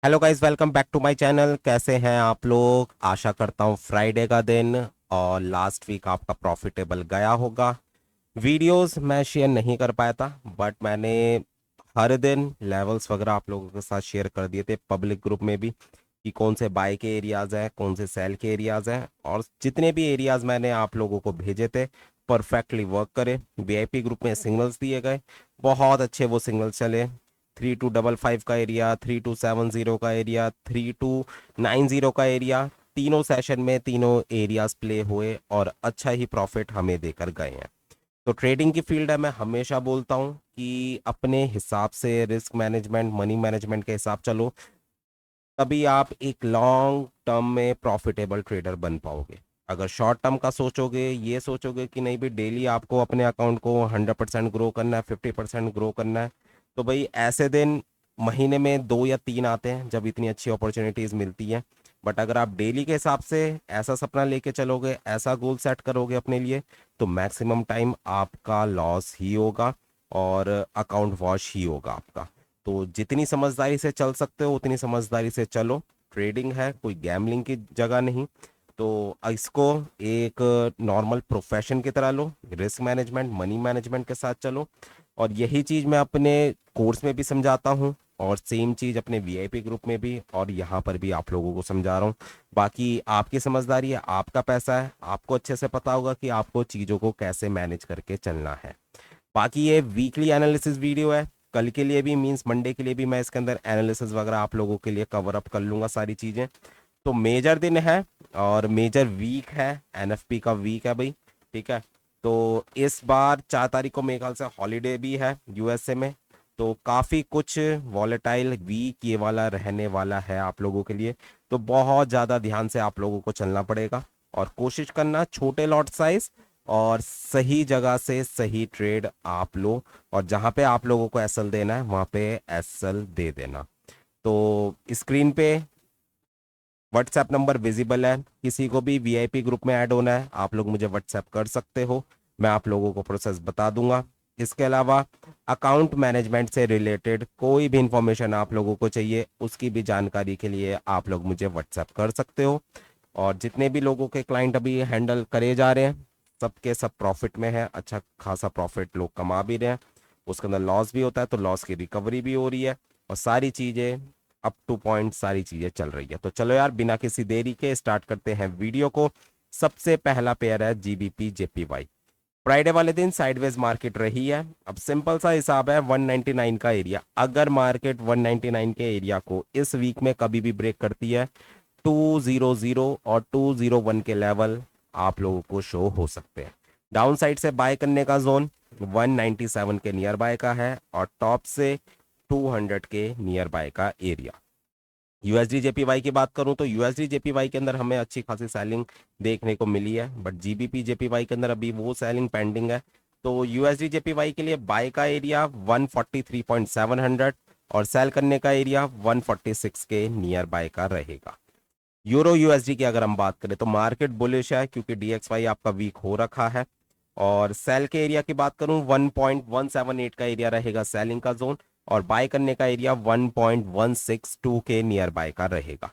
Hello guys, welcome back to my channel. कैसे हैं आप लोग? आशा करता हूँ फ्राइडे का दिन और लास्ट वीक आपका प्रॉफिटेबल गया होगा। वीडियोस मैं शेयर नहीं कर पाया था, बट मैंने हर दिन लेवल्स वगैरह आप लोगों के साथ शेयर कर दिए थे पब्लिक ग्रुप में भी, कि कौन से बाय के एरियाज हैं, कौन से सेल के एरियाज हैं। और जितने भी एरियाज मैंने आप लोगों को भेजे थे परफेक्टली वर्क करे। वीआईपी ग्रुप में सिग्नल्स दिए गए, बहुत अच्छे वो सिग्नल्स चले। 3255 का एरिया, 3270 का एरिया, 3290 का एरिया, तीनों सेशन में तीनों एरियाज प्ले हुए और अच्छा ही प्रॉफिट हमें देकर गए हैं। तो ट्रेडिंग की फील्ड है, मैं हमेशा बोलता हूँ कि अपने हिसाब से रिस्क मैनेजमेंट, मनी मैनेजमेंट के हिसाब चलो, तभी आप एक लॉन्ग टर्म में प्रॉफिटेबल ट्रेडर बन पाओगे। अगर शॉर्ट टर्म का सोचोगे, ये सोचोगे कि नहीं भाई डेली आपको अपने अकाउंट को 100% ग्रो करना है, 50% ग्रो करना है, तो भाई ऐसे दिन महीने में 2 या 3 आते हैं जब इतनी अच्छी अपॉर्चुनिटीज मिलती हैं। बट अगर आप डेली के हिसाब से ऐसा सपना लेके चलोगे, ऐसा गोल सेट करोगे अपने लिए, तो मैक्सिमम टाइम आपका लॉस ही होगा और अकाउंट वॉश ही होगा आपका। तो जितनी समझदारी से चल सकते हो उतनी समझदारी से चलो। ट्रेडिंग है, कोई गैमलिंग की जगह नहीं। तो इसको एक नॉर्मल प्रोफेशन की तरह लो, रिस्क मैनेजमेंट, मनी मैनेजमेंट के साथ चलो। और यही चीज़ मैं अपने कोर्स में भी समझाता हूँ, और सेम चीज़ अपने वीआईपी ग्रुप में भी और यहाँ पर भी आप लोगों को समझा रहा हूँ। बाकी आपकी समझदारी है, आपका पैसा है, आपको अच्छे से पता होगा कि आपको चीज़ों को कैसे मैनेज करके चलना है। बाकी ये वीकली एनालिसिस वीडियो है, कल के लिए भी मींस मंडे के लिए भी मैं इसके अंदर एनालिसिस वगैरह आप लोगों के लिए कवर अप कर लूंगा सारी चीज़ें। तो मेजर दिन है और मेजर वीक है, एनएफपी का वीक है भाई। ठीक है। तो इस बार 4 तारीख को मेरे ख्याल से हॉलीडे भी है यूएसए में। तो काफ़ी कुछ वॉलेटाइल वीक ये वाला रहने वाला है आप लोगों के लिए। तो बहुत ज़्यादा ध्यान से आप लोगों को चलना पड़ेगा और कोशिश करना छोटे लॉट साइज और सही जगह से सही ट्रेड आप लो। और जहाँ पे आप लोगों को एसएल देना है वहाँ पे एसएल दे देना। तो स्क्रीन पे व्हाट्सएप नंबर विजिबल है, किसी को भी वीआईपी ग्रुप में ऐड होना है आप लोग मुझे व्हाट्सएप कर सकते हो, मैं आप लोगों को प्रोसेस बता दूंगा। इसके अलावा अकाउंट मैनेजमेंट से रिलेटेड कोई भी इंफॉर्मेशन आप लोगों को चाहिए, उसकी भी जानकारी के लिए आप लोग मुझे व्हाट्सएप कर सकते हो। और जितने भी लोगों के क्लाइंट अभी हैंडल करे जा रहे हैं, सबके सब प्रॉफिट में है, अच्छा खासा प्रॉफिट लोग कमा भी रहे हैं। उसके अंदर लॉस भी होता है तो लॉस की रिकवरी भी हो रही है, और सारी चीज़ें अप टू पॉइंट सारी चीज़ें चल रही है। तो चलो यार, बिना किसी देरी के स्टार्ट करते हैं वीडियो को। सबसे पहला पेयर है जीबीपी जेपीवाई। फ्राइडे वाले दिन साइडवेज मार्केट रही है। अब सिंपल सा हिसाब है, 199 का एरिया, अगर मार्केट 199 के एरिया को इस वीक में कभी भी ब्रेक करती है, 200 और 201 के लेवल आप लोगों को शो हो सकते हैं। डाउन साइड से बाय करने का जोन 197 के नियर बाय का है, और टॉप से 200 के नियर बाय का एरिया। यूएसडी जेपीवाई की बात करूं तो यूएसडी जेपीवाई के अंदर हमें अच्छी खासी सेलिंग देखने को मिली है, बट जीबीपी जेपीवाई के अंदर अभी वो सेलिंग पेंडिंग है। तो यूएसडी जेपीवाई के लिए बाय का एरिया 143.700 और सेल करने का एरिया 146 के नियर बाय का रहेगा। यूरो यूएसडी की अगर हम बात करें तो मार्केट बुलिश है, क्योंकि डीएक्सवाई आपका वीक हो रखा है। और सेल के एरिया की बात करूं, 1.178 का एरिया रहेगा सेलिंग का जोन, और बाय करने का एरिया 1.162 के नियर बाय का रहेगा।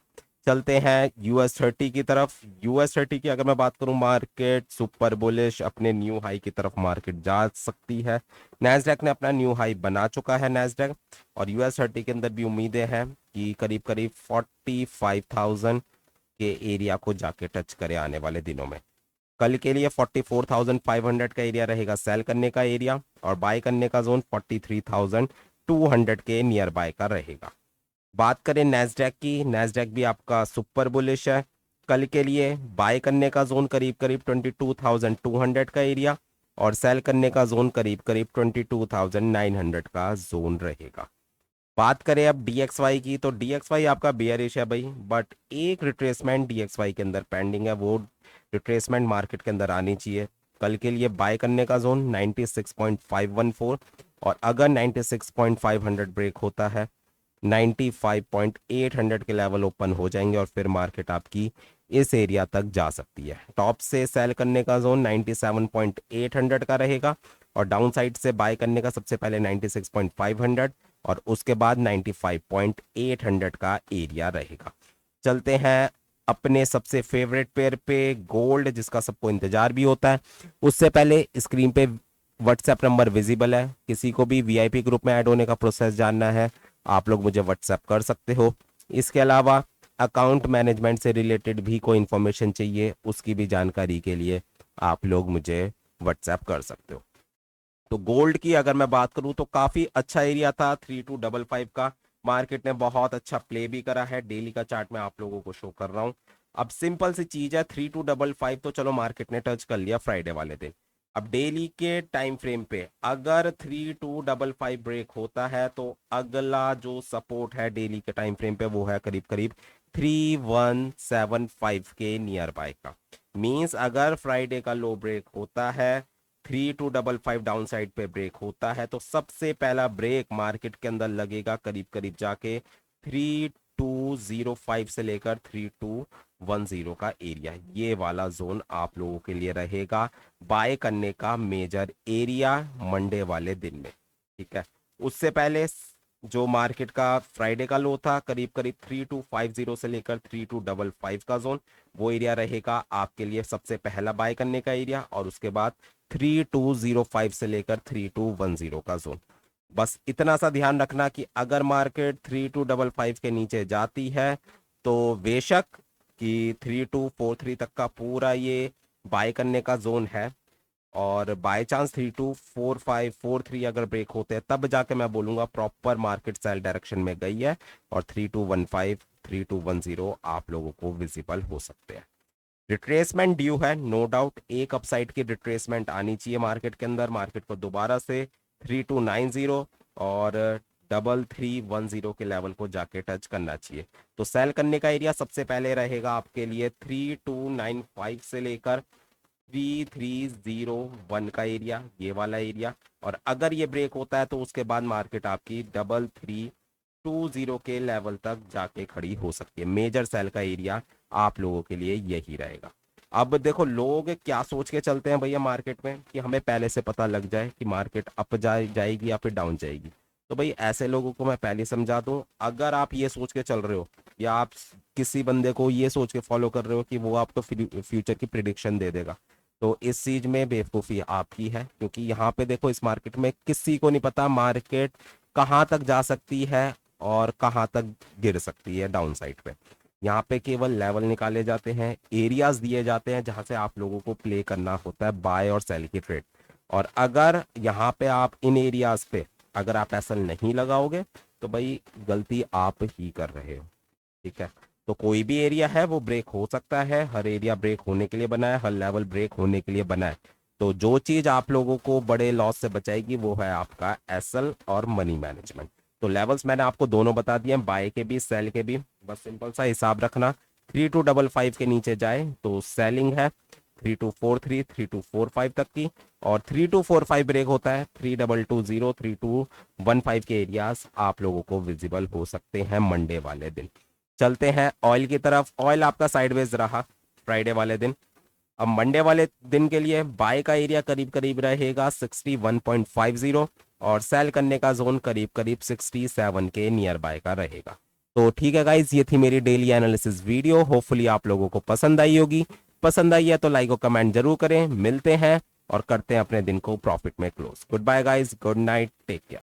चलते हैं US30 की तरफ। US30 की अगर मैं बात करूं, मार्केट सुपर बुलिश, अपने न्यू हाई की तरफ मार्केट जा सकती है। नैस्डैक ने अपना न्यू हाई बना चुका है नैस्डैक, और US30 के अंदर भी उम्मीदें हैं कि करीब करीब 45,000 के एरिया को जाके टच करे आने वाले दिनों में। कल के लिए 44,500 का एरिया रहेगा सेल करने का एरिया, और बाय करने का जोन 43,200 के नियर बाय का रहेगा। बात करें नैस्डैक की, नैस्डैक भी आपका सुपर बुलिश है। कल के लिए बाय करने का जोन करीब करीब 22,200 का एरिया, और सेल करने का जोन करीब करीब 22,900 का जोन रहेगा। बात करें अब डीएक्सवाई की, तो डीएक्सवाई आपका बेयरिश है भाई, बट एक रिट्रेसमेंट डीएक्सवाई के अंदर पेंडिंग है, वो रिट्रेसमेंट मार्केट के अंदर आनी चाहिए। कल के लिए बाय करने का जोन 96.514, और अगर 96.500 ब्रेक होता है, 95.800 के लेवल ओपन हो जाएंगे और फिर मार्केट आपकी इस एरिया तक जा सकती है। टॉप से सेल करने का जोन 97.800 का रहेगा, और डाउन साइड से बाय करने का सबसे पहले 96.500, और उसके बाद 95.800 का एरिया रहेगा। चलते हैं अपने सबसे फेवरेट पेयर पे, गोल्ड, जिसका सबको इंतजार भी होता है। उससे पहले स्क्रीन पे व्हाट्सएप नंबर विजिबल है, किसी को भी वीआईपी ग्रुप में ऐड होने का प्रोसेस जानना है आप लोग मुझे व्हाट्सएप कर सकते हो। इसके अलावा अकाउंट मैनेजमेंट से रिलेटेड भी कोई इन्फॉर्मेशन चाहिए, उसकी भी जानकारी के लिए आप लोग मुझे व्हाट्सएप कर सकते हो। तो गोल्ड की अगर मैं बात करूं तो काफी अच्छा एरिया था 3255 का। मार्केट ने बहुत अच्छा प्ले भी करा है, डेली का चार्ट मैं आप लोगों को शो कर रहा हूं। अब सिंपल सी चीज है, 3255 तो चलो मार्केट ने टच कर लिया फ्राइडे वाले दिन। अब डेली के टाइम फ्रेम पे अगर 3255 ब्रेक होता है तो अगला जो सपोर्ट है डेली के टाइम फ्रेम पे वो है करीब करीब 3175 के नियर बाय का। मींस अगर फ्राइडे का लो ब्रेक होता है, 3255 डाउन साइड पे ब्रेक होता है, तो सबसे पहला ब्रेक मार्केट के अंदर लगेगा करीब करीब जाके 3205 से लेकर 3210 का एरिया। ये वाला जोन आप लोगों के लिए रहेगा बाय करने का मेजर एरिया मंडे वाले दिन में। ठीक है, उससे पहले जो मार्केट का फ्राइडे का लो था करीब करीब 3250 से लेकर 3255 का जोन, वो एरिया रहेगा आपके लिए सबसे पहला बाय करने का एरिया। और उसके बाद 3205 से लेकर 3210 का जोन। बस इतना सा ध्यान रखना कि अगर मार्केट 3255 के नीचे जाती है तो बेशक कि 3243 तक का पूरा ये बाय करने का जोन है, और बाय चांस 324543 अगर ब्रेक होते हैं तब जाके मैं बोलूंगा प्रॉपर मार्केट सेल डायरेक्शन में गई है, और 3215 3210 आप लोगों को विजिबल हो सकते हैं। रिट्रेसमेंट ड्यू है, नो डाउट एक अपसाइड की रिट्रेसमेंट आनी चाहिए मार्केट के अंदर, मार्केट को दोबारा से 3290 और 3310 के लेवल को जाके टच करना चाहिए। तो सेल करने का एरिया सबसे पहले रहेगा आपके लिए 3295 से लेकर 3301 का एरिया, ये वाला एरिया। और अगर ये ब्रेक होता है तो उसके बाद मार्केट आपकी 3320 के लेवल तक जाके खड़ी हो सकती है। मेजर सेल का एरिया आप लोगों के लिए यही रहेगा। अब देखो लोग क्या सोच के चलते हैं भैया मार्केट में कि हमें पहले से पता लग जाए कि मार्केट अप जाएगी या फिर डाउन जाएगी। तो भाई ऐसे लोगों को मैं पहले समझा दूं, अगर आप ये सोच के चल रहे हो या आप किसी बंदे को ये सोच के फॉलो कर रहे हो कि वो आपको फ्यूचर की प्रिडिक्शन दे देगा, तो इस चीज में बेवकूफ़ी आपकी है। क्योंकि यहाँ पे देखो इस मार्केट में किसी को नहीं पता मार्केट कहाँ तक जा सकती है और कहाँ तक गिर सकती है डाउन साइड पे। यहाँ पे केवल लेवल निकाले जाते हैं, एरियाज दिए जाते हैं जहाँ से आप लोगों को प्ले करना होता है बाय और सेल की ट्रेड। और अगर यहाँ पे आप इन एरियाज पे अगर आप एसल नहीं लगाओगे तो भाई गलती आप ही कर रहे हो। ठीक है, तो कोई भी एरिया है वो ब्रेक हो सकता है, हर एरिया ब्रेक होने के लिए बना है, हर लेवल ब्रेक होने के लिए बना है। तो जो चीज आप लोगों को बड़े लॉस से बचाएगी वो है आपका एसएल और मनी मैनेजमेंट। तो लेवल्स मैंने आपको दोनों बता दिए हैं, बाय के भी सेल के भी। बस सिंपल सा हिसाब रखना, 3255 के नीचे जाए तो सेलिंग है 3243 3245 तक की, और 3245 ब्रेक होता है 3220 3215 के एरियाज आप लोगों को विजिबल हो सकते हैं मंडे वाले दिन। चलते हैं ऑयल की तरफ। ऑयल आपका साइडवेज रहा फ्राइडे वाले दिन। अब मंडे वाले दिन के लिए बाय का एरिया करीब करीब रहेगा 61.50, और सेल करने का जोन करीब करीब 67 के नियर बाय का रहेगा। तो ठीक है गाइज, ये थी मेरी डेली एनालिसिस वीडियो। होपफुली आप लोगों को पसंद आई होगी। पसंद आई है तो लाइक और कमेंट जरूर करें। मिलते हैं और करते हैं अपने दिन को प्रॉफिट में close. Goodbye guys, good night, take care.